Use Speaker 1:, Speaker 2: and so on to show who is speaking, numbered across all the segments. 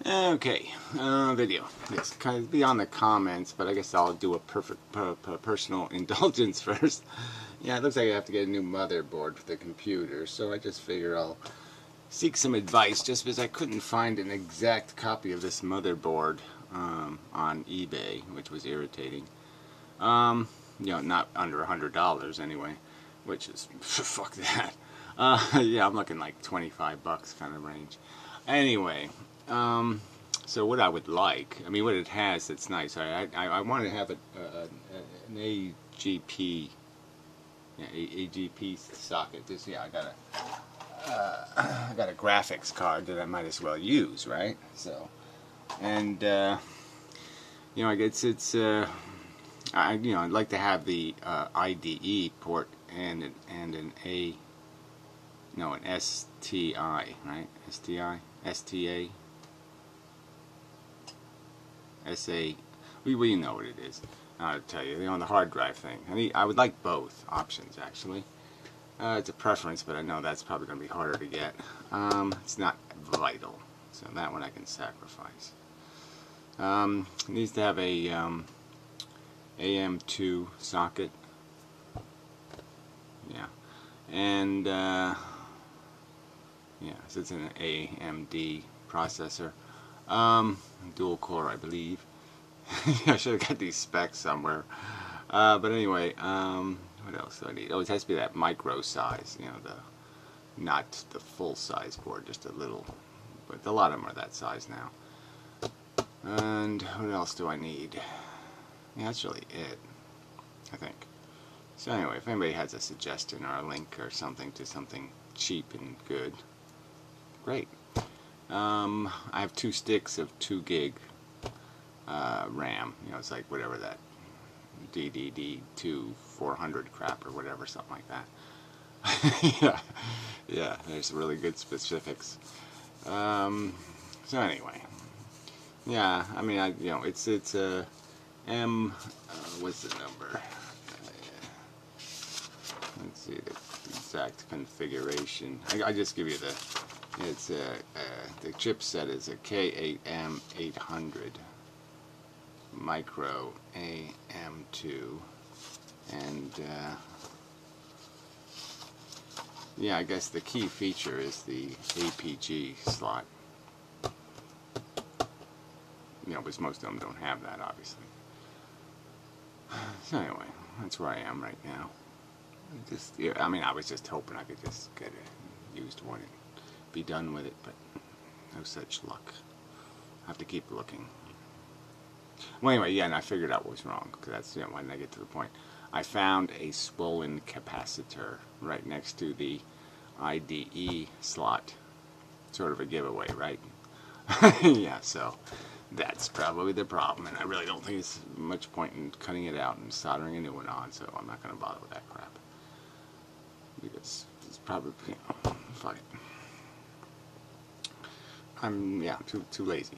Speaker 1: Okay, video. It's kind of beyond the comments, but I guess I'll do a personal indulgence first. Yeah, it looks like I have to get a new motherboard for the computer, so I just figure I'll seek some advice, just because I couldn't find an exact copy of this motherboard on eBay, which was irritating. You know, not under $100 anyway, which is fuck that. Yeah, I'm looking like 25 bucks kind of range. Anyway, so what I would like, I mean, what it has that's nice. I want to have an AGP, yeah, AGP socket. This, yeah, I got a graphics card that I might as well use, right? So, and you know, I guess I'd like to have the IDE port and an an STI, right? STA, SA. We know what it is. I'll tell you, on the hard drive thing. I would like both options actually. It's a preference, but I know that's probably going to be harder to get. It's not vital, so that one I can sacrifice. It needs to have a AM2 socket. Yeah, and yeah, so it's an AMD processor. Dual core, I believe. I should have got these specs somewhere. But anyway, what else do I need? Oh, it has to be that micro size, you know, not the full size board, just a little. But a lot of them are that size now. And what else do I need? Yeah, that's really it, I think. So anyway, if anybody has a suggestion or a link or something to something cheap and good, great. I have 2 sticks of 2 gig RAM. You know, it's like whatever that DDD2 400 crap or whatever, something like that. yeah, there's really good specifics. So anyway, yeah, I mean, you know, it's M. What's the number? Let's see the exact configuration. I just give you the. It's the chipset is a K8M800 micro AM2, and yeah, I guess the key feature is the APG slot. You know, because most of them don't have that, obviously. So anyway, that's where I am right now. Yeah, I mean, I was just hoping I could just get a used one and be done with it, but no such luck. I have to keep looking. Well, anyway, yeah, and I figured out what was wrong, because that's, you know, when I get to the point. I found a swollen capacitor right next to the IDE slot. Sort of a giveaway, right? Yeah, so that's probably the problem, and I really don't think it's much point in cutting it out and soldering a new one on, so I'm not going to bother with that crap. Because it's probably, you know, fuck it. I'm, yeah, too lazy.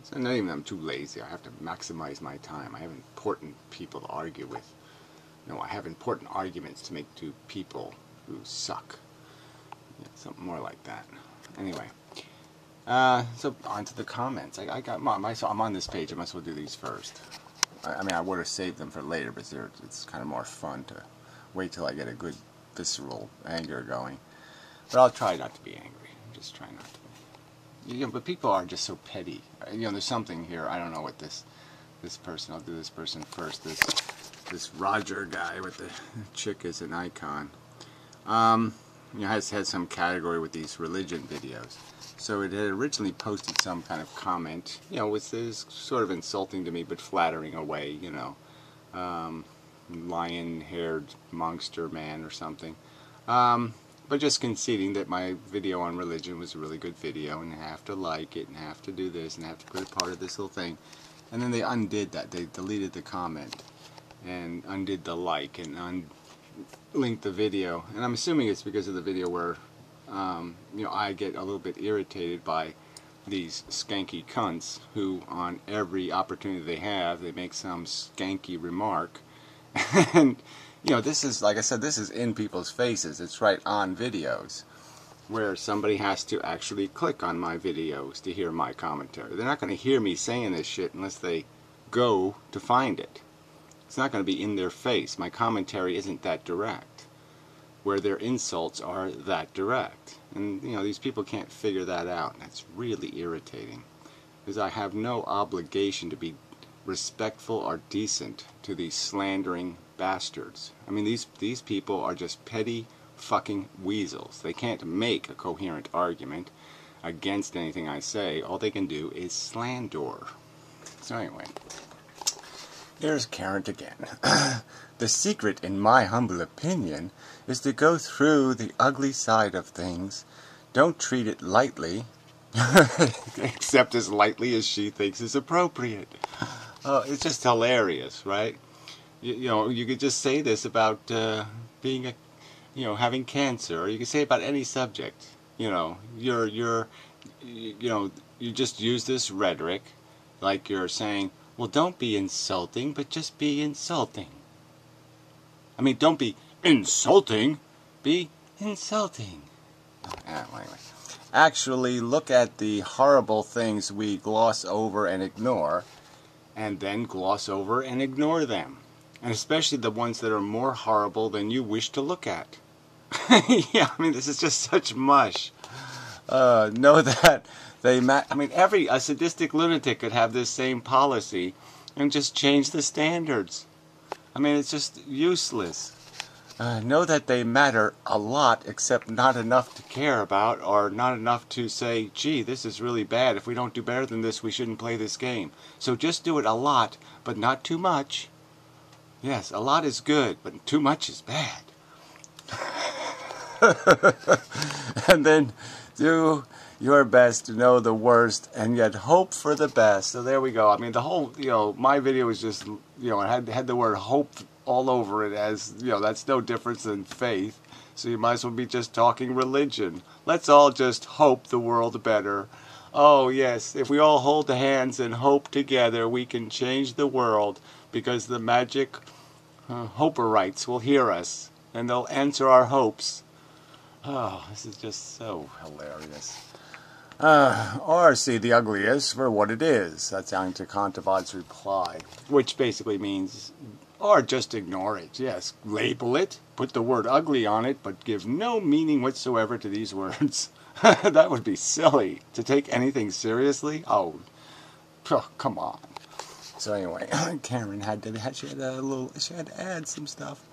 Speaker 1: So not even I'm too lazy. I have to maximize my time. I have important people to argue with. No, I have important arguments to make to people who suck. Yeah, something more like that. Anyway, so on to the comments. I got I'm on this page. I might as well do these first. I mean, I would have saved them for later, but it's kind of more fun to wait till I get a good visceral anger going. But I'll try not to be angry. Just try not to be. You know, but people are just so petty. You know, there's something here. I don't know what this person. I'll do this person first. This Roger guy with the chick as an icon. You know, has had some category with these religion videos. So it had originally posted some kind of comment. You know, which is sort of insulting to me, but flattering away. You know, lion-haired monster man or something. But just conceding that my video on religion was a really good video, and have to like it, and have to do this, and have to put it part of this little thing. And then they undid that. They deleted the comment, and undid the like, and unlinked the video. And I'm assuming it's because of the video where, you know, I get a little bit irritated by these skanky cunts who, on every opportunity they have, they make some skanky remark. And you know, this is, like I said, this is in people's faces. It's right on videos. where somebody has to actually click on my videos to hear my commentary. They're not going to hear me saying this shit unless they go to find it. It's not going to be in their face. My commentary isn't that direct, where their insults are that direct. And, you know, these people can't figure that out, and that's really irritating, because I have no obligation to be respectful or decent to these slandering bastards. I mean, these people are just petty fucking weasels. They can't make a coherent argument against anything I say. All they can do is slander. So anyway, here's Karen again. The secret, in my humble opinion, is to go through the ugly side of things. Don't treat it lightly, except as lightly as she thinks is appropriate. It's just hilarious, right? You know, you could just say this about being a, you know, having cancer, or you could say it about any subject. You know, you just use this rhetoric, like you're saying, well, don't be insulting, but just be insulting. I mean, don't be insulting, be insulting. Anyway. Actually, look at the horrible things we gloss over and ignore, and then gloss over and ignore them. And especially the ones that are more horrible than you wish to look at. Yeah, I mean, this is just such mush. Know that they I mean, a sadistic lunatic could have this same policy and just change the standards. I mean, it's just useless. Know that they matter a lot, except not enough to care about, or not enough to say, gee, this is really bad. If we don't do better than this, we shouldn't play this game. So just do it a lot, but not too much. Yes, a lot is good, but too much is bad. And then do your best to know the worst and yet hope for the best. So there we go. I mean, the whole, you know, my video was just, you know, it had the word hope all over it, as, you know, that's no difference than faith. So you might as well be just talking religion. Let's all just hope the world better. Oh yes, if we all hold hands and hope together, we can change the world, because the magic Hoperites will hear us, and they'll answer our hopes. Oh, this is just so hilarious. Or see the ugliest for what it is. That's Anta Kantavad's reply, which basically means, or just ignore it. Yes, label it, put the word ugly on it, but give no meaning whatsoever to these words. That would be silly. To take anything seriously? Oh, come on. So anyway, Karen had to add some stuff.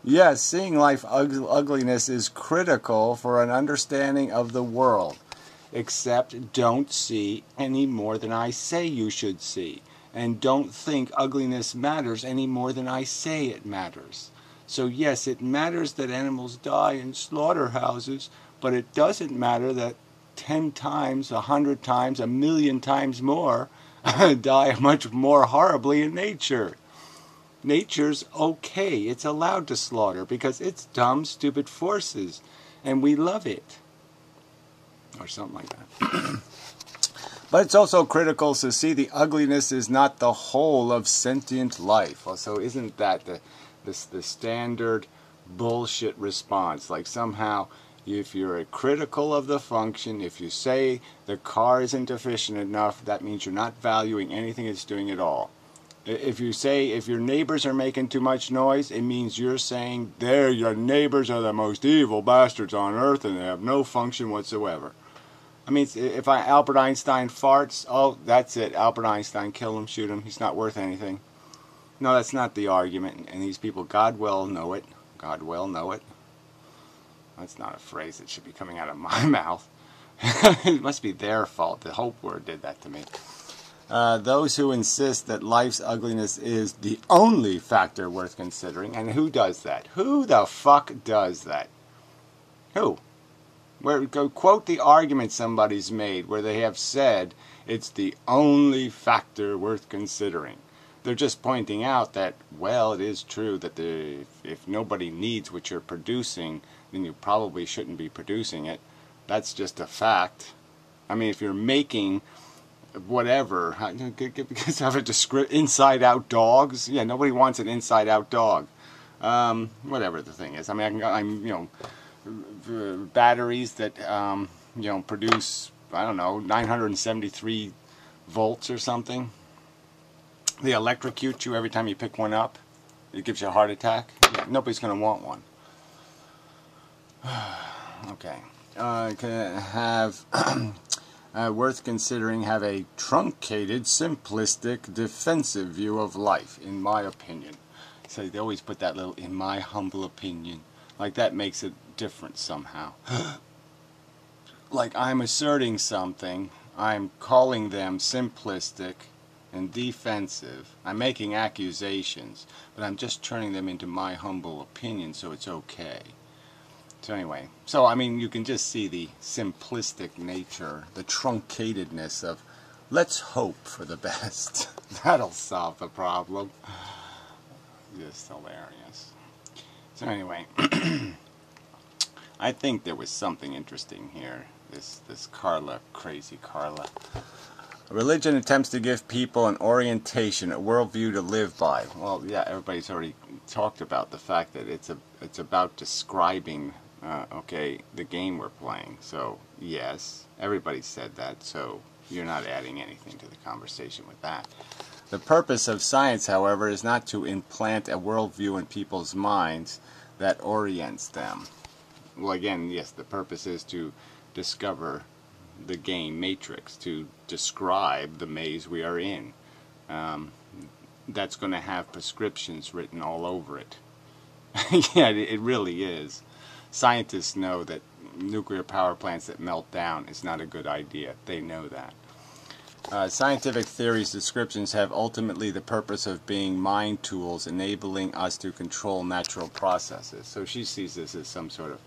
Speaker 1: Yes, seeing life ugliness is critical for an understanding of the world. Except don't see any more than I say you should see. And don't think ugliness matters any more than I say it matters. So yes, it matters that animals die in slaughterhouses, but it doesn't matter that 10 times, 100 times, 1,000,000 times more die much more horribly in nature. Nature's okay. It's allowed to slaughter because it's dumb, stupid forces, and we love it. Or something like that. But it's also critical to see the ugliness is not the whole of sentient life. So isn't that the standard bullshit response? Like somehow, if you're critical of the function, if you say the car isn't efficient enough, that means you're not valuing anything it's doing at all. If you say if your neighbors are making too much noise, it means you're saying your neighbors are the most evil bastards on earth and they have no function whatsoever. I mean, if Albert Einstein farts, oh, that's it. Albert Einstein, kill him, shoot him. He's not worth anything. No, that's not the argument. And these people, God well know it. God well know it. That's not a phrase that should be coming out of my mouth. It must be their fault. The Hope word did that to me. Those who insist that life's ugliness is the only factor worth considering. And who does that? Who the fuck does that? Who? Go quote the argument somebody's made where they have said it's the only factor worth considering. They're just pointing out that, well, it is true that if nobody needs what you're producing, then you probably shouldn't be producing it. That's just a fact. I mean, if you're making whatever, because have a inside-out dogs. Yeah, nobody wants an inside-out dog. Whatever the thing is. I mean, I'm batteries that produce, I don't know, 973 volts or something. They electrocute you every time you pick one up. It gives you a heart attack. Yeah, nobody's going to want one. Okay. Can have worth considering, have a truncated, simplistic, defensive view of life, in my opinion. So they always put that little, in my humble opinion. Like that makes it different somehow. Like I'm asserting something, I'm calling them simplistic and defensive. I'm making accusations, but I'm just turning them into my humble opinion, so it's okay. So anyway, so I mean, you can just see the simplistic nature, the truncatedness of, let's hope for the best. That'll solve the problem. Just hilarious. So anyway, I think there was something interesting here. This Carla, crazy Carla. Religion attempts to give people an orientation, a worldview to live by. Well, yeah, everybody's already talked about the fact that it's about describing the game we're playing. So, yes, everybody said that, so you're not adding anything to the conversation with that. The purpose of science, however, is not to implant a worldview in people's minds that orients them. Well, again, yes, the purpose is to discover the game matrix, to describe the maze we are in. That's going to have prescriptions written all over it. Yeah, it really is. Scientists know that nuclear power plants that melt down is not a good idea. They know that. Scientific theories' descriptions have ultimately the purpose of being mind tools enabling us to control natural processes. So she sees this as some sort of,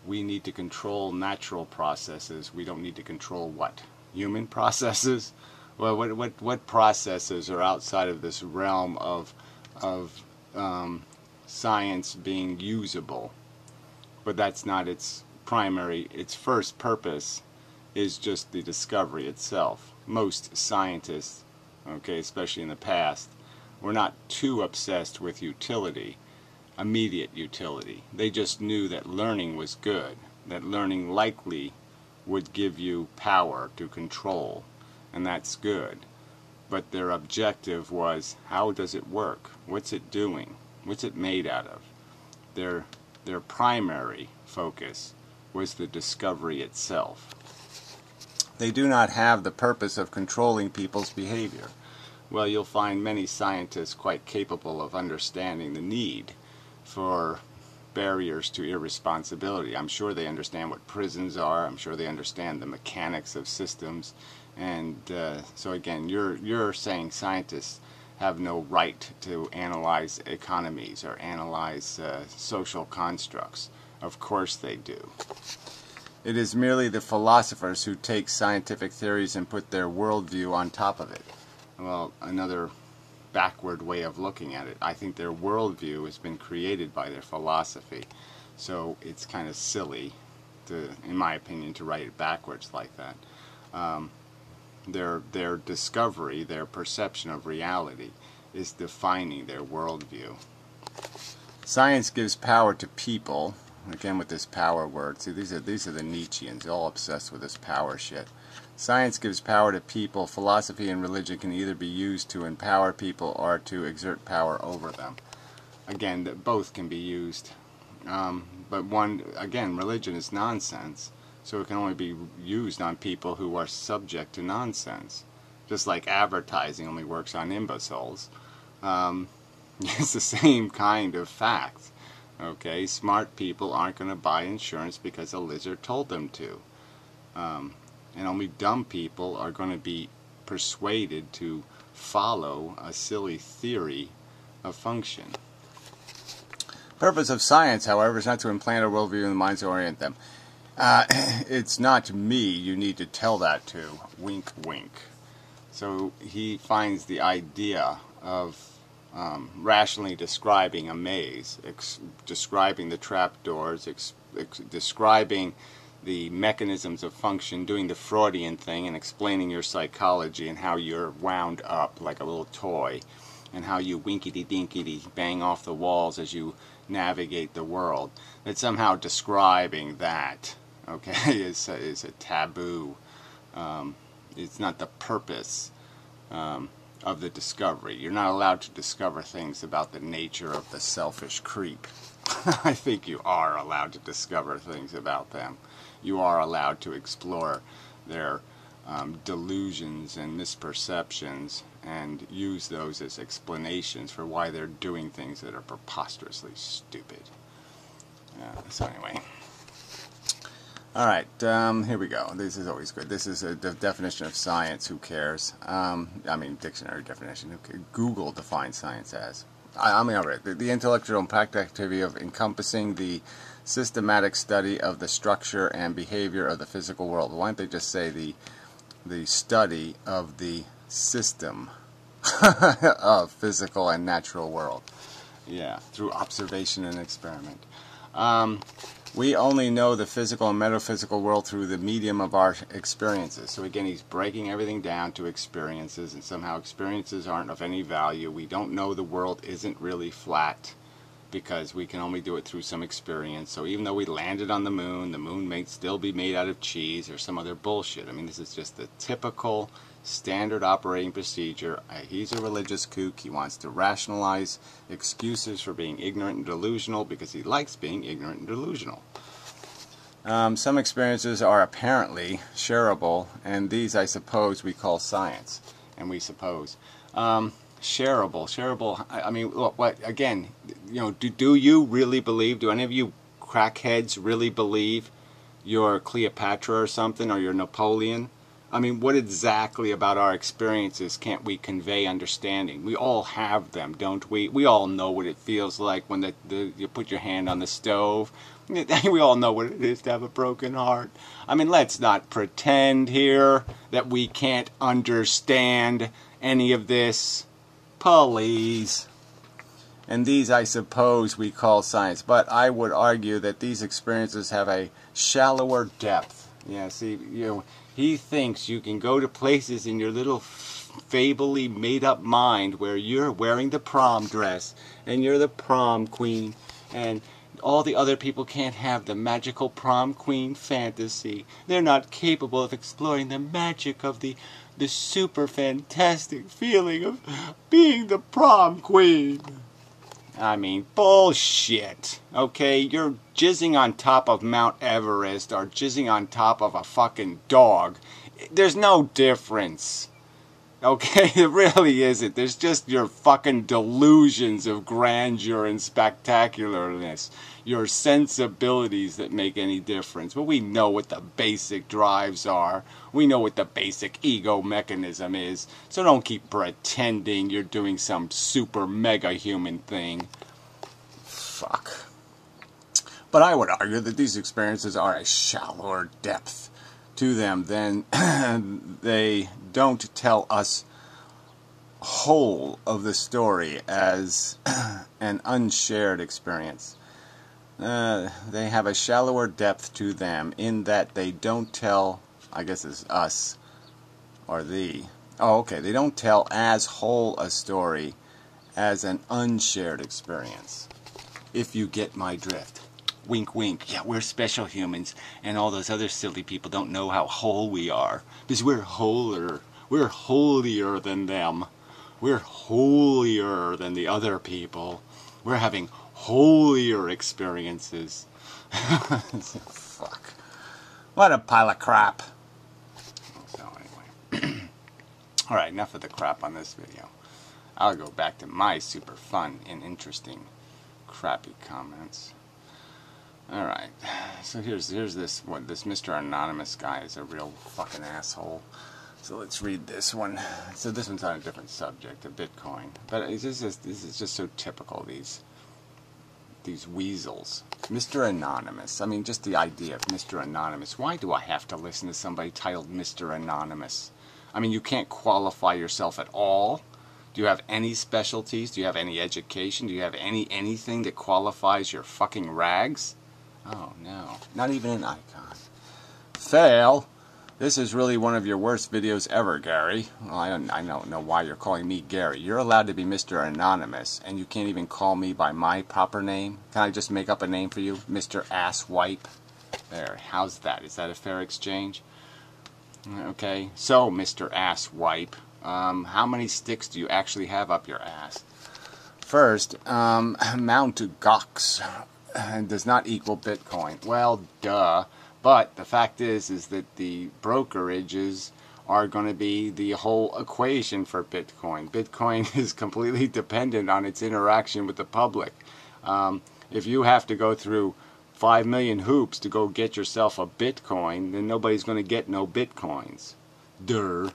Speaker 1: we need to control natural processes. We don't need to control what? Human processes? Well, what processes are outside of this realm of science being usable? But that's not its first purpose is just the discovery itself. Most scientists, especially in the past, were not too obsessed with utility, immediate utility. They just knew that learning was good, that learning likely would give you power to control, and that's good. But their objective was, how does it work? What's it doing? What's it made out of? Their primary focus was the discovery itself. They do not have the purpose of controlling people's behavior. Well, you'll find many scientists quite capable of understanding the need for barriers to irresponsibility. I'm sure they understand what prisons are. I'm sure they understand the mechanics of systems. And so again, you're saying scientists have no right to analyze economies or analyze social constructs. Of course they do. It is merely the philosophers who take scientific theories and put their worldview on top of it. Well, another backward way of looking at it. I think their worldview has been created by their philosophy. So it's kind of silly, in my opinion, to write it backwards like that. Their discovery, their perception of reality is defining their worldview. Science gives power to people. Again with this power word. See, these are the Nietzscheans, all obsessed with this power shit. Science gives power to people. Philosophy and religion can either be used to empower people or to exert power over them. Again, that both can be used. But religion is nonsense, so it can only be used on people who are subject to nonsense. Just like advertising only works on imbeciles. It's the same kind of fact. Smart people aren't going to buy insurance because a lizard told them to. And only dumb people are going to be persuaded to follow a silly theory of function. Purpose of science, however, is not to implant a worldview in the minds to orient them. It's not me you need to tell that to. Wink, wink. So he finds the idea of rationally describing a maze, describing the trapdoors, describing the mechanisms of function, doing the Freudian thing and explaining your psychology and how you're wound up like a little toy. and how you winkety-dinkety bang off the walls as you navigate the world, that somehow describing that, okay, is a taboo. It's not the purpose of the discovery. You're not allowed to discover things about the nature of the selfish creep. I think you are allowed to discover things about them. You are allowed to explore their delusions and misperceptions and use those as explanations for why they're doing things that are preposterously stupid. So anyway. Alright, here we go. This is always good. This is a definition of science. Who cares? I mean, dictionary definition. Google defines science as. Alright. The intellectual and practical activity of encompassing the systematic study of the structure and behavior of the physical world. Why don't they just say the study of the system of physical and natural world? Yeah, through observation and experiment. We only know the physical and metaphysical world through the medium of our experiences. So again, he's breaking everything down to experiences, and somehow experiences aren't of any value. We don't know the world isn't really flat because we can only do it through some experience. So even though we landed on the moon may still be made out of cheese or some other bullshit. I mean, this is just the typical standard operating procedure. He's a religious kook. He wants to rationalize excuses for being ignorant and delusional because he likes being ignorant and delusional. Some experiences are apparently shareable, and these, I suppose, we call science. And we suppose. Shareable. I mean, what again? You know, do you really believe? Do any of you crackheads really believe you're Cleopatra or something, or you're Napoleon? I mean, what exactly about our experiences can't we convey understanding? We all have them, don't we? We all know what it feels like when you put your hand on the stove. We all know what it is to have a broken heart. I mean, let's not pretend here that we can't understand any of this. Please. And these, I suppose, we call science. But I would argue that these experiences have a shallower depth. Yeah, see, you know, he thinks you can go to places in your little fably made-up mind where you're wearing the prom dress and you're the prom queen and all the other people can't have the magical prom queen fantasy. They're not capable of exploring the magic of the super fantastic feeling of being the prom queen. I mean, bullshit. Okay, you're jizzing on top of Mount Everest or jizzing on top of a fucking dog. There's no difference. Okay, it really isn't. There's just your fucking delusions of grandeur and spectacularness. Your sensibilities that make any difference. But we know what the basic drives are. We know what the basic ego mechanism is. So don't keep pretending you're doing some super mega human thing. Fuck. But I would argue that these experiences are a shallower depth to them than they don't tell us whole of the story as an unshared experience. They have a shallower depth to them in that they don't tell, I guess it's us, or thee. Oh, okay, they don't tell as whole a story as an unshared experience. If you get my drift. Wink, wink. Yeah, we're special humans, and all those other silly people don't know how whole we are. Because we're wholer. We're holier than them. We're holier than the other people. We're having holier experiences. Fuck. What a pile of crap. So anyway. Alright, enough of the crap on this video. I'll go back to my super fun and interesting crappy comments. Alright, so here's this one. This Mr. Anonymous guy is a real fucking asshole. So let's read this one. So this one's on a different subject, of Bitcoin. But this is just so typical, these weasels. Mr. Anonymous. I mean, just the idea of Mr. Anonymous. Why do I have to listen to somebody titled Mr. Anonymous? I mean, you can't qualify yourself at all. Do you have any specialties? Do you have any education? Do you have anything that qualifies your fucking rags? Oh, no. Not even an icon. Fail. This is really one of your worst videos ever, Gary. Well, I don't know why you're calling me Gary. You're allowed to be Mr. Anonymous, and you can't even call me by my proper name. Can I just make up a name for you? Mr. Asswipe? There, how's that? Is that a fair exchange? Okay, so Mr. Asswipe, how many sticks do you actually have up your ass? First, Mount Gox does not equal Bitcoin. Well, duh. But the fact is that the brokerages are going to be the whole equation for Bitcoin. Bitcoin is completely dependent on its interaction with the public. If you have to go through 5 million hoops to go get yourself a Bitcoin, then nobody's going to get no Bitcoins. Durr.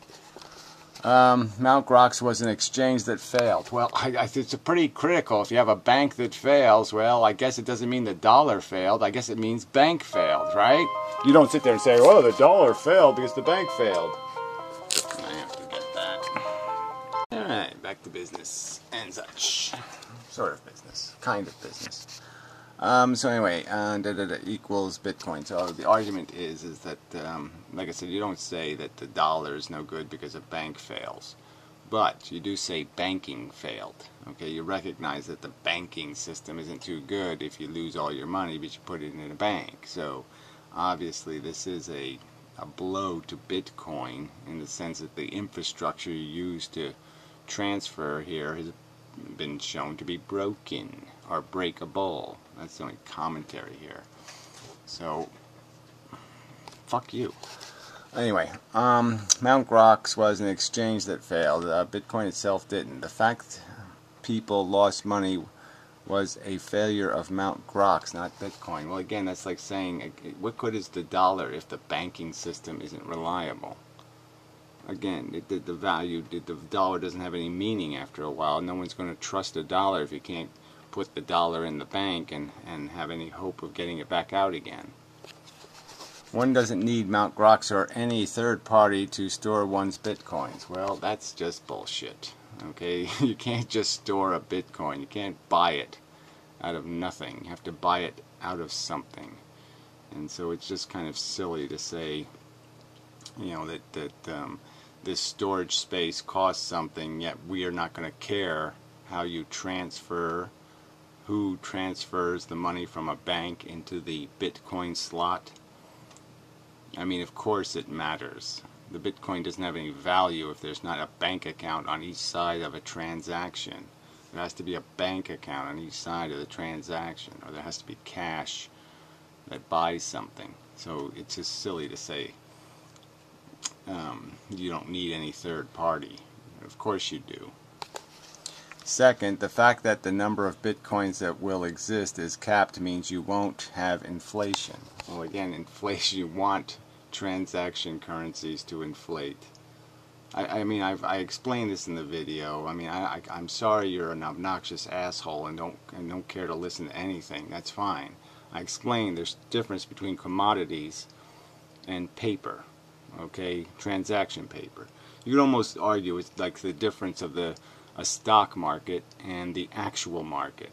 Speaker 1: Mt. Gox was an exchange that failed. Well, it's pretty critical. If you have a bank that fails, well, I guess it doesn't mean the dollar failed. I guess it means bank failed, right? You don't sit there and say, well, the dollar failed because the bank failed. I have to get that. Alright, back to business and such. Sort of business. Kind of business. So anyway, equals Bitcoin. So the argument is that, like I said, you don't say that the dollar is no good because a bank fails. But you do say banking failed. Okay, you recognize that the banking system isn't too good if you lose all your money, but you put it in a bank. So obviously this is a blow to Bitcoin in the sense that the infrastructure you use to transfer here has been shown to be broken or breakable. That's the only commentary here. So, fuck you. Anyway, Mt. Gox was an exchange that failed. Bitcoin itself didn't. The fact people lost money was a failure of Mt. Gox, not Bitcoin. Well, again, that's like saying, what good is the dollar if the banking system isn't reliable? Again, the dollar doesn't have any meaning after a while. No one's going to trust a dollar if you can't put the dollar in the bank and have any hope of getting it back out again. One doesn't need Mt. Gox or any third party to store one's bitcoins. Well, that's just bullshit. Okay, you can't just store a bitcoin. You can't buy it out of nothing. You have to buy it out of something. And so it's just kind of silly to say, you know, that this storage space costs something, yet we are not going to care how you transfer, who transfers the money from a bank into the Bitcoin slot. I mean, of course it matters. The Bitcoin doesn't have any value if there's not a bank account on each side of a transaction. There has to be a bank account on each side of the transaction, or there has to be cash that buys something. So it's just silly to say you don't need any third party. Of course you do. Second, the fact that the number of bitcoins that will exist is capped means you won't have inflation. Well, again, inflation, you want transaction currencies to inflate. I mean, I explained this in the video. I mean, I'm sorry you're an obnoxious asshole and don't care to listen to anything. That's fine. I explained there's a difference between commodities and paper. Okay, transaction paper. You could almost argue it's like the difference of a stock market and the actual market.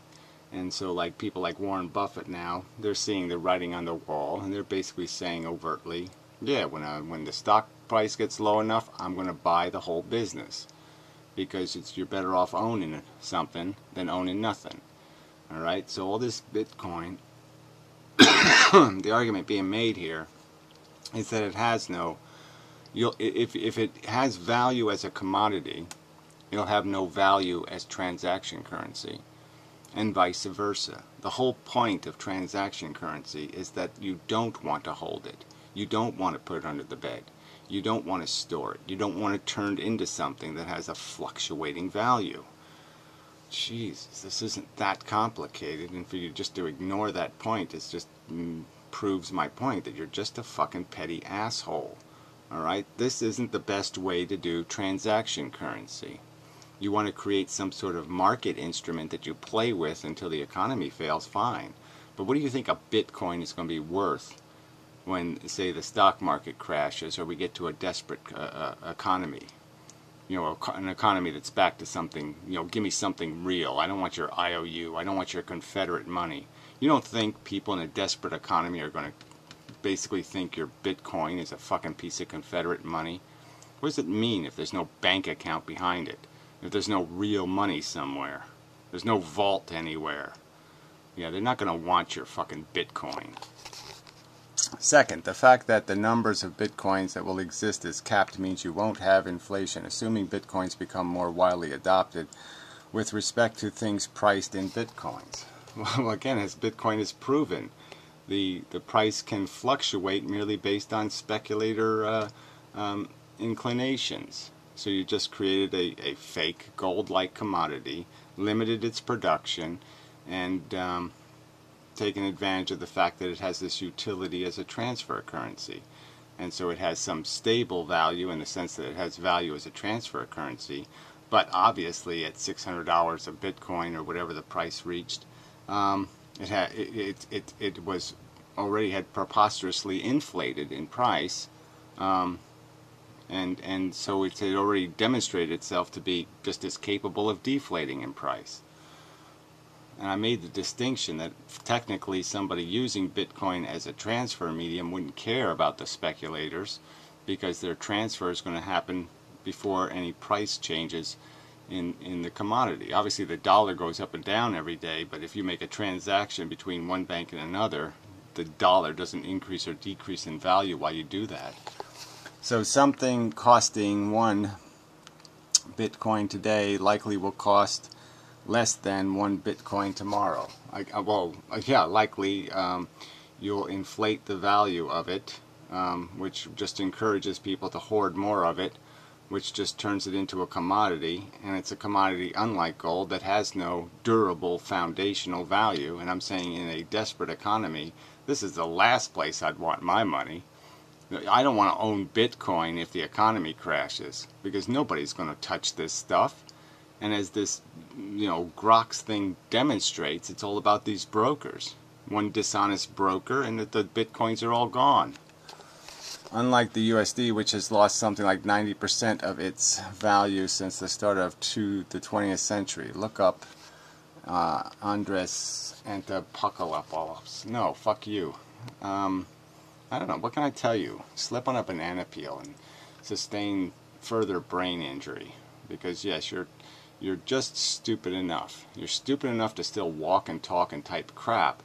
Speaker 1: And so like people like Warren Buffett now, they're seeing the writing on the wall, and they're basically saying overtly, yeah, when the stock price gets low enough, I'm going to buy the whole business, because you're better off owning something than owning nothing. All right, so all this Bitcoin, the argument being made here is that it has no, if it has value as a commodity, it'll have no value as transaction currency, and vice versa. The whole point of transaction currency is that you don't want to hold it. You don't want to put it under the bed. You don't want to store it. You don't want it turned into something that has a fluctuating value. Jesus, this isn't that complicated, and for you just to ignore that point, it just proves my point that you're just a fucking petty asshole. Alright? This isn't the best way to do transaction currency. You want to create some sort of market instrument that you play with until the economy fails, fine. But what do you think a Bitcoin is going to be worth when, say, the stock market crashes or we get to a desperate economy? You know, an economy that's back to something, you know, give me something real. I don't want your IOU. I don't want your Confederate money. You don't think people in a desperate economy are going to basically think your Bitcoin is a fucking piece of Confederate money. What does it mean if there's no bank account behind it? If there's no real money somewhere? There's no vault anywhere? Yeah, they're not going to want your fucking Bitcoin. Second, the fact that the numbers of Bitcoins that will exist is capped means you won't have inflation, assuming Bitcoins become more widely adopted with respect to things priced in Bitcoins. Well, again, as Bitcoin has proven, the price can fluctuate merely based on speculator inclinations. So you just created a fake gold-like commodity, limited its production, and taken advantage of the fact that it has this utility as a transfer currency. And so it has some stable value in the sense that it has value as a transfer currency, but obviously at $600 a Bitcoin or whatever the price reached, it was already had preposterously inflated in price, and so it had already demonstrated itself to be just as capable of deflating in price. And I made the distinction that technically somebody using Bitcoin as a transfer medium wouldn't care about the speculators, because their transfer is going to happen before any price changes in the commodity. Obviously the dollar goes up and down every day, but if you make a transaction between one bank and another, the dollar doesn't increase or decrease in value while you do that. So something costing 1 Bitcoin today likely will cost less than 1 Bitcoin tomorrow. Likely you'll inflate the value of it, which just encourages people to hoard more of it, which just turns it into a commodity, and it's a commodity unlike gold that has no durable foundational value. And I'm saying in a desperate economy, this is the last place I'd want my money. I don't want to own Bitcoin if the economy crashes, because nobody's going to touch this stuff. And as this, Grox thing demonstrates, it's all about these brokers. One dishonest broker, and the Bitcoins are all gone. Unlike the USD, which has lost something like 90% of its value since the start of the 20th century. Look up Andres Antipokopoulos. No, fuck you. I don't know, what can I tell you? Slip on a banana peel and sustain further brain injury. Because yes, you're just stupid enough. You're stupid enough to still walk and talk and type crap,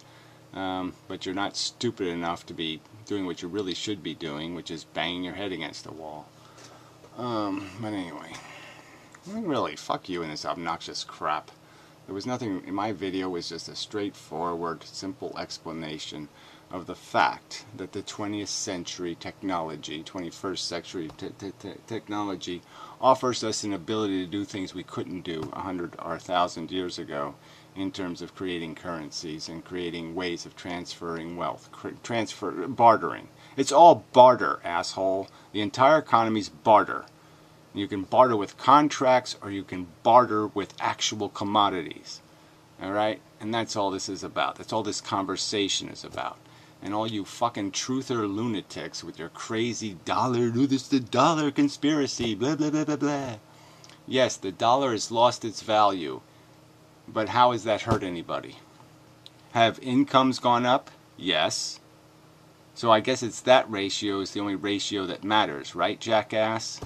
Speaker 1: but you're not stupid enough to be doing what you really should be doing, which is banging your head against the wall. But anyway, really, fuck you and this obnoxious crap. There was nothing in my video. It was just a straightforward, simple explanation of the fact that the 20th century technology, 21st century technology, offers us an ability to do things we couldn't do 100 or 1,000 years ago, in terms of creating currencies and creating ways of transferring wealth, bartering. It's all barter, asshole. The entire economy's barter. You can barter with contracts, or you can barter with actual commodities. Alright? And that's all this is about. That's all this conversation is about. And all you fucking truther lunatics with your crazy dollar, this is the dollar conspiracy, blah, blah, blah, blah, blah. Yes, the dollar has lost its value. But how has that hurt anybody? Have incomes gone up? Yes. So I guess it's that ratio is the only ratio that matters, right, jackass?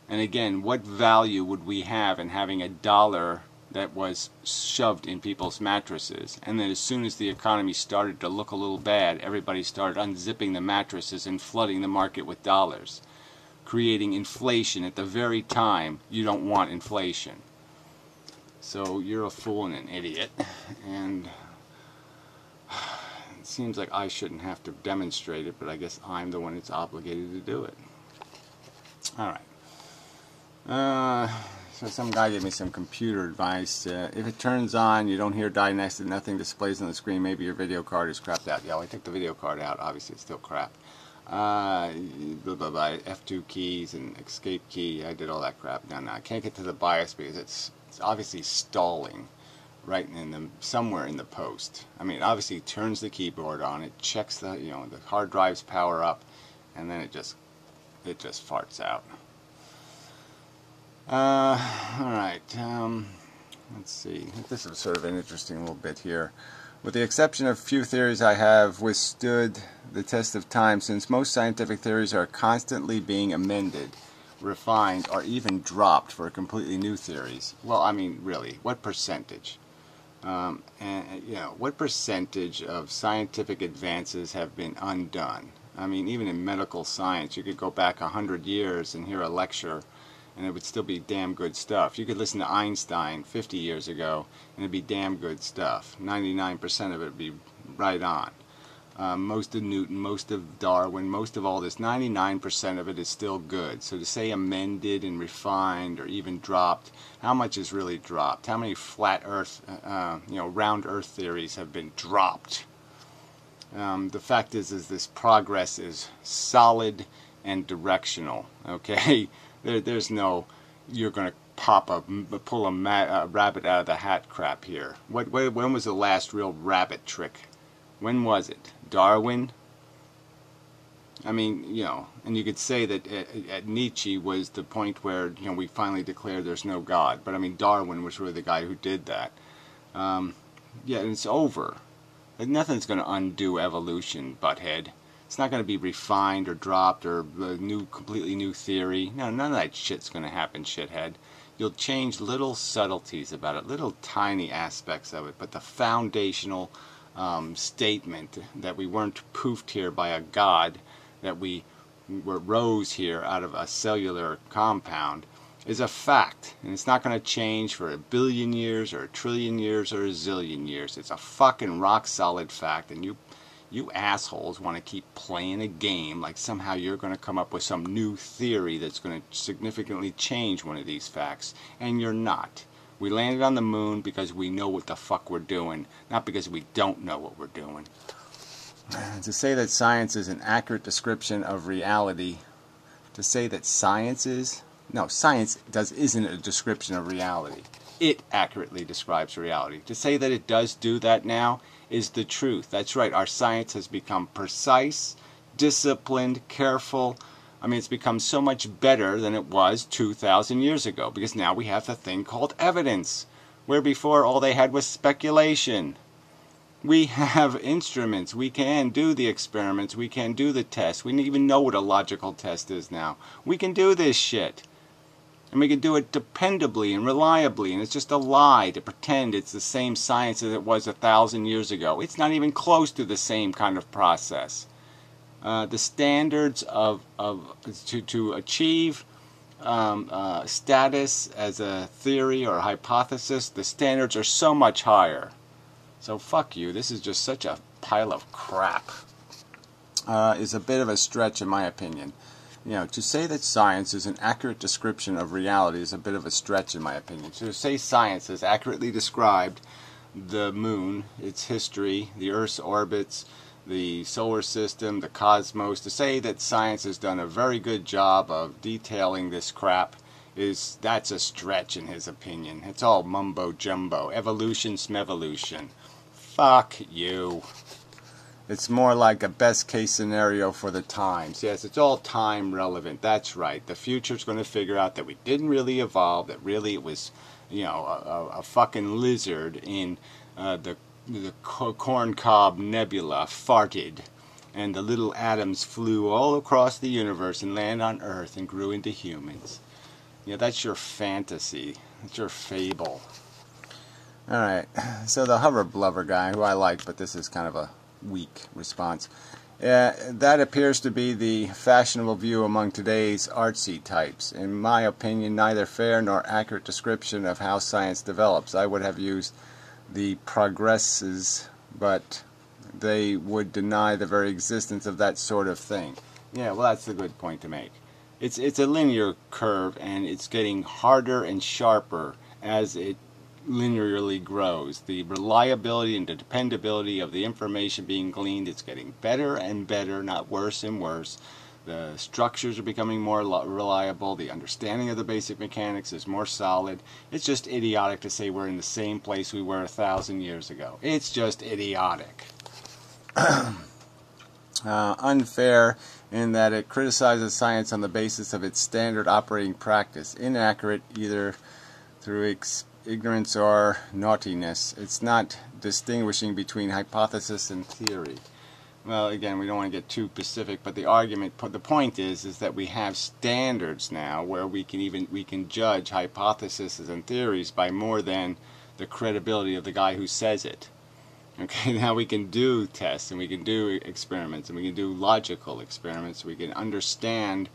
Speaker 1: And again, what value would we have in having a dollar that was shoved in people's mattresses, and then as soon as the economy started to look a little bad, everybody started unzipping the mattresses and flooding the market with dollars, creating inflation at the very time you don't want inflation? So you're a fool and an idiot, and it seems like I shouldn't have to demonstrate it, but I guess I'm the one that's obligated to do it. Alright. So some guy gave me some computer advice. If it turns on, you don't hear diagnostic, nothing displays on the screen, maybe your video card is crapped out. Yeah, well, I took the video card out. Obviously, it's still crap. F2 keys and escape key. I did all that crap. No, I can't get to the BIOS because it's obviously stalling right in somewhere in the post. I mean, it obviously turns the keyboard on. It checks the the hard drive's power up, and then it just farts out. Alright, let's see. This is sort of an interesting little bit here. With the exception of few theories, I have withstood the test of time, since most scientific theories are constantly being amended, refined, or even dropped for completely new theories. Well, I mean, really, what percentage? What percentage of scientific advances have been undone? I mean, even in medical science, you could go back 100 years and hear a lecture, and it would still be damn good stuff. You could listen to Einstein 50 years ago, and it'd be damn good stuff. 99% of it would be right on. Most of Newton, most of Darwin, most of all this, 99% of it is still good. So to say amended and refined or even dropped, how much is really dropped? How many flat earth, round earth theories have been dropped? The fact is this progress is solid and directional, okay? There's no, you're going to pull a rabbit out of the hat crap here. When was the last real rabbit trick? When was it? Darwin? I mean, and you could say that at Nietzsche was the point where, we finally declared there's no God. But I mean, Darwin was really the guy who did that. And it's over. Nothing's going to undo evolution, butthead. It's not going to be refined or dropped or a completely new theory. No, none of that shit's going to happen, shithead. You'll change little subtleties about it, little tiny aspects of it, but the foundational statement that we weren't poofed here by a god, that we rose here out of a cellular compound, is a fact. And it's not going to change for 1 billion years or 1 trillion years or 1 zillion years. It's a fucking rock solid fact, and you assholes want to keep playing a game like somehow you're going to come up with some new theory that's going to significantly change one of these facts, and you're not. We landed on the moon because we know what the fuck we're doing, not because we don't know what we're doing. To say that science is an accurate description of reality, science isn't a description of reality. It accurately describes reality. To say that it does do that now is the truth. That's right, our science has become precise, disciplined, careful. I mean, it's become so much better than it was 2,000 years ago, because now we have the thing called evidence, where before all they had was speculation. We have instruments. We can do the experiments. We can do the tests. We even know what a logical test is now. We can do this shit. And we can do it dependably and reliably, and it's just a lie to pretend it's the same science as it was 1,000 years ago. It's not even close to the same kind of process. The standards to achieve status as a theory or a hypothesis, the standards are so much higher. So fuck you. This is just such a pile of crap. Is a bit of a stretch in my opinion. To say that science is an accurate description of reality is a bit of a stretch in my opinion. To say science has accurately described the moon, its history, the Earth's orbits, the solar system, the cosmos, to say that science has done a very good job of detailing this crap, that's a stretch in his opinion. It's all mumbo jumbo. Evolution smevolution. Fuck you. It's more like a best case scenario for the times. Yes, it's all time relevant. That's right. The future's going to figure out that we didn't really evolve, that really it was, a fucking lizard in the corn cob nebula farted, and the little atoms flew all across the universe and landed on Earth and grew into humans. That's your fantasy. That's your fable. Alright, so the hover blubber guy, who I like, but this is kind of a weak response. That appears to be the fashionable view among today's artsy types. In my opinion, neither fair nor accurate description of how science develops. I would have used the progresses, but they would deny the very existence of that sort of thing. Yeah, well, that's a good point to make. It's a linear curve, and it's getting harder and sharper as it linearly grows. The reliability and the dependability of the information being gleaned, it's getting better and better, not worse and worse. The structures are becoming more reliable. The understanding of the basic mechanics is more solid. It's just idiotic to say we're in the same place we were 1,000 years ago. It's just idiotic. Unfair in that it criticizes science on the basis of its standard operating practice. Inaccurate either through ignorance or naughtiness. It's not distinguishing between hypothesis and theory. Well, again, we don't want to get too specific, but the point is that we have standards now where we can judge hypotheses and theories by more than the credibility of the guy who says it. Okay, now we can do tests, and we can do experiments, and we can do logical experiments. We can understand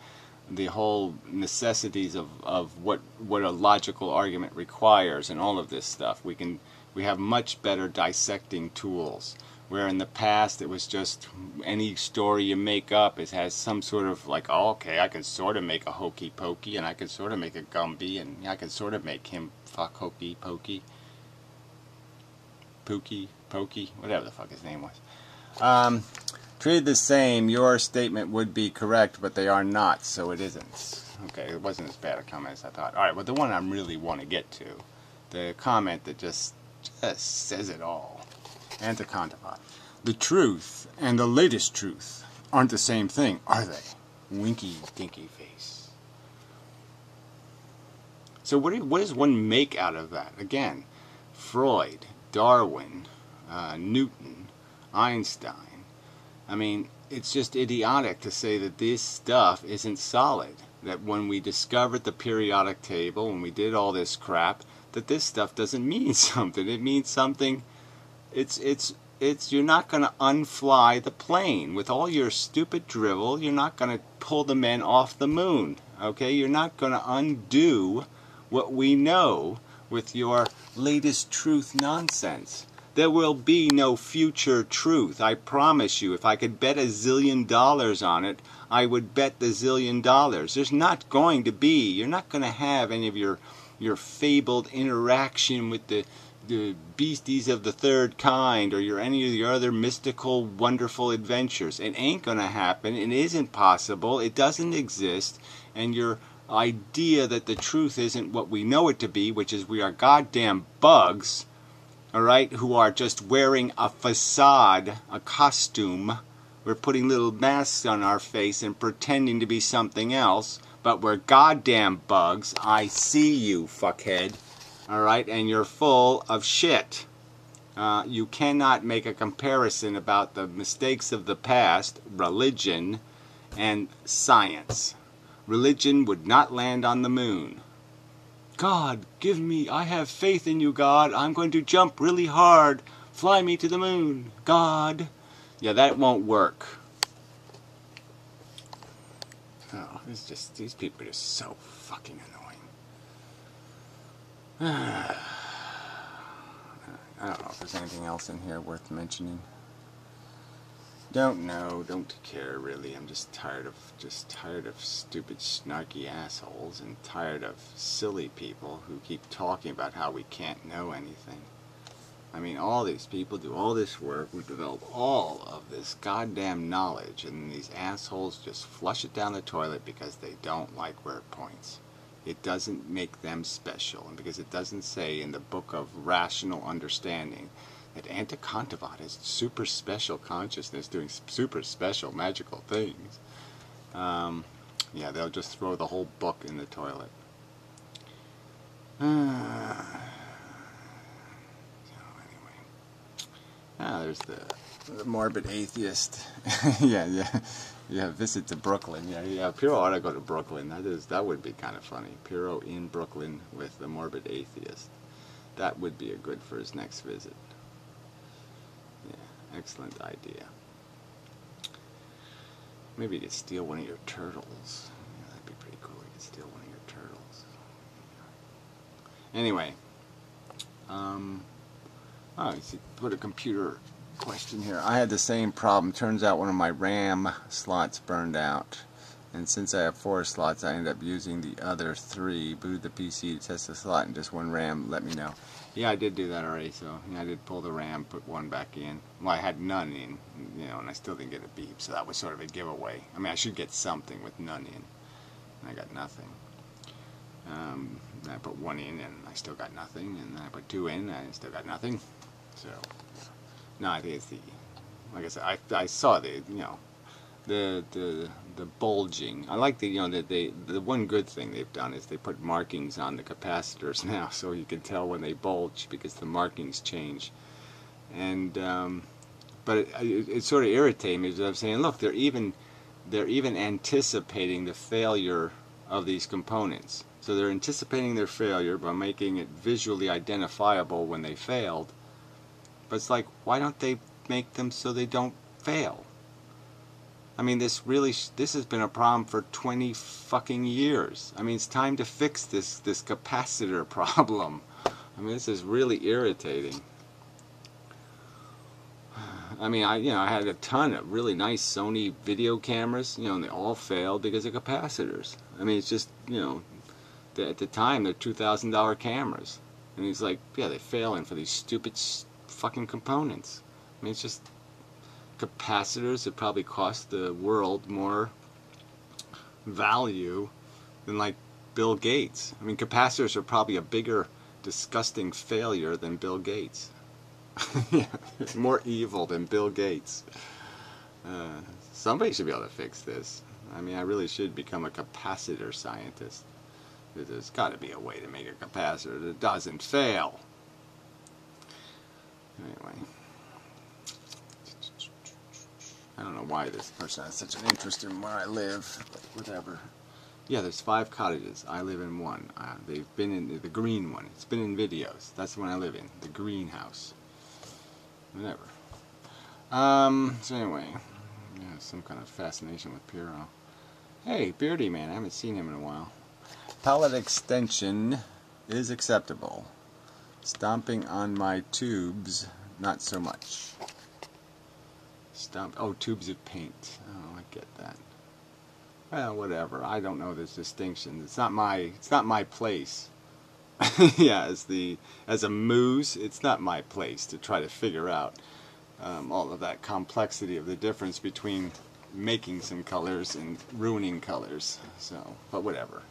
Speaker 1: the whole necessities of what a logical argument requires, and all of this stuff. We have much better dissecting tools. Where in the past it was just any story you make up, it has some sort of like, oh, okay, I can sort of make a hokey pokey, and I can sort of make a Gumby, and I can sort of make him fuck hokey pokey, pookie, pokey, whatever the fuck his name was. Treated the same, your statement would be correct, but they are not, so it isn't. Okay, it wasn't as bad a comment as I thought. Alright, well, the one I really want to get to, the comment that just says it all. Anticontavat. The truth and the latest truth aren't the same thing, are they? Winky dinky face. So what does one make out of that? Again, Freud, Darwin, Newton, Einstein. I mean, it's just idiotic to say that this stuff isn't solid. That when we discovered the periodic table, when we did all this crap, that this stuff doesn't mean something. It means something. You're not going to unfly the plane. With all your stupid drivel, you're not going to pull the men off the moon. Okay? You're not going to undo what we know with your latest truth nonsense. There will be no future truth. I promise you. If I could bet $1 zillion on it, I would bet the $1 zillion. There's not going to be. You're not going to have any of your fabled interaction with the beasties of the third kind, or any of your other mystical, wonderful adventures. It ain't gonna happen. It isn't possible. It doesn't exist. And your idea that the truth isn't what we know it to be, which is we are goddamn bugs, alright, who are just wearing a facade, a costume. We're putting little masks on our face and pretending to be something else, but we're goddamn bugs. I see you, fuckhead. Alright, and you're full of shit. You cannot make a comparison about the mistakes of the past, religion, and science. Religion would not land on the moon. God, I have faith in you, God. I'm going to jump really hard. Fly me to the moon, God. Yeah, that won't work. Oh, these people are just so fucking annoying. I don't know if there's anything else in here worth mentioning. Don't know, don't care really. I'm just tired of stupid snarky assholes, and tired of silly people who keep talking about how we can't know anything. I mean, all these people do all this work, we develop all of this goddamn knowledge, and these assholes just flush it down the toilet because they don't like where it points. It doesn't make them special, and because it doesn't say in the book of rational understanding that Anticontavat is super special consciousness doing super special magical things. Yeah, they'll just throw the whole book in the toilet. So anyway, there's the morbid atheist. Yeah, visit to Brooklyn. Yeah, Piro ought to go to Brooklyn. That would be kind of funny. Piro in Brooklyn with the morbid atheist. That would be a good for his next visit. Yeah, excellent idea. Maybe you could steal one of your turtles. Yeah, that'd be pretty cool. You could steal one of your turtles. Anyway, you see, put a computer question here. I had the same problem. Turns out one of my RAM slots burned out, and since I have 4 slots, I ended up using the other 3. Booted the PC to test the slot, and just one RAM let me know. Yeah, I did do that already. So yeah, I did pull the RAM, put one back in. Well, I had none in, and I still didn't get a beep, so that was sort of a giveaway. I mean, I should get something with none in, and I got nothing. I put 1 in, and I still got nothing, and then I put 2 in, and I still got nothing. So no, I think it's the, like I said, I saw the, the bulging. I like the one good thing they've done is they put markings on the capacitors now, so you can tell when they bulge because the markings change. And but it sort of irritated me because I'm saying, look, they're even anticipating the failure of these components. So they're anticipating their failure by making it visually identifiable when they failed. But it's like, why don't they make them so they don't fail? I mean, this has been a problem for 20 fucking years. I mean, it's time to fix this capacitor problem. I mean, this is really irritating. I mean, I had a ton of really nice Sony video cameras, and they all failed because of capacitors. I mean, it's just, at the time they're $2,000 cameras, and he's like, yeah, they're failing for these stupid fucking components. I mean, it's just capacitors that probably cost the world more value than like Bill Gates. I mean, capacitors are probably a bigger, disgusting failure than Bill Gates. Yeah, more evil than Bill Gates. Somebody should be able to fix this. I mean, I really should become a capacitor scientist. There's got to be a way to make a capacitor that doesn't fail. Anyway, I don't know why this person has such an interest in where I live, but whatever. Yeah, there's 5 cottages. I live in one. They've been in the green one. It's been in videos. That's the one I live in, the greenhouse. Whatever. So anyway, yeah, some kind of fascination with Piro. Hey, Beardy Man, I haven't seen him in a while. Palette extension is acceptable. Stomping on my tubes, not so much. Oh, tubes of paint. Oh, I get that. Well, whatever. I don't know this distinction. It's not my place. Yeah, as a moose, it's not my place to try to figure out all of that complexity of the difference between making some colors and ruining colors. So, but whatever.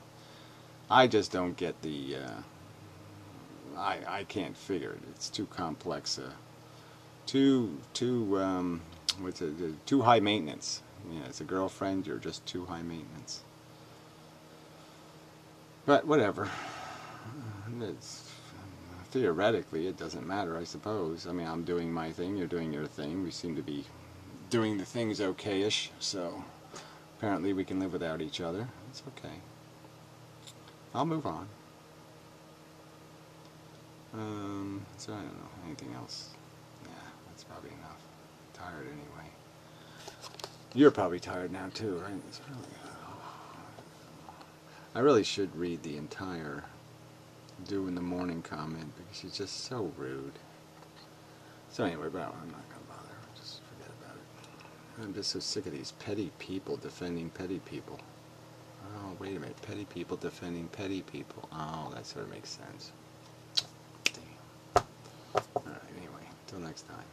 Speaker 1: I just don't get the. I can't figure it. It's too complex. Too high maintenance. Yeah, as a girlfriend, you're just too high maintenance. But whatever. Theoretically, it doesn't matter, I suppose. I mean, I'm doing my thing, you're doing your thing. We seem to be doing the things okay-ish, so apparently we can live without each other. It's okay. I'll move on. So I don't know, anything else? Yeah, that's probably enough. I'm tired anyway. You're probably tired now too, right? It's really, I really should read the entire "Do in the Morning" comment because she's just so rude. So anyway, but I'm not going to bother. Just forget about it. I'm just so sick of these petty people defending petty people. Oh, wait a minute. Petty people defending petty people. Oh, that sort of makes sense. Damn. Alright, anyway. Until next time.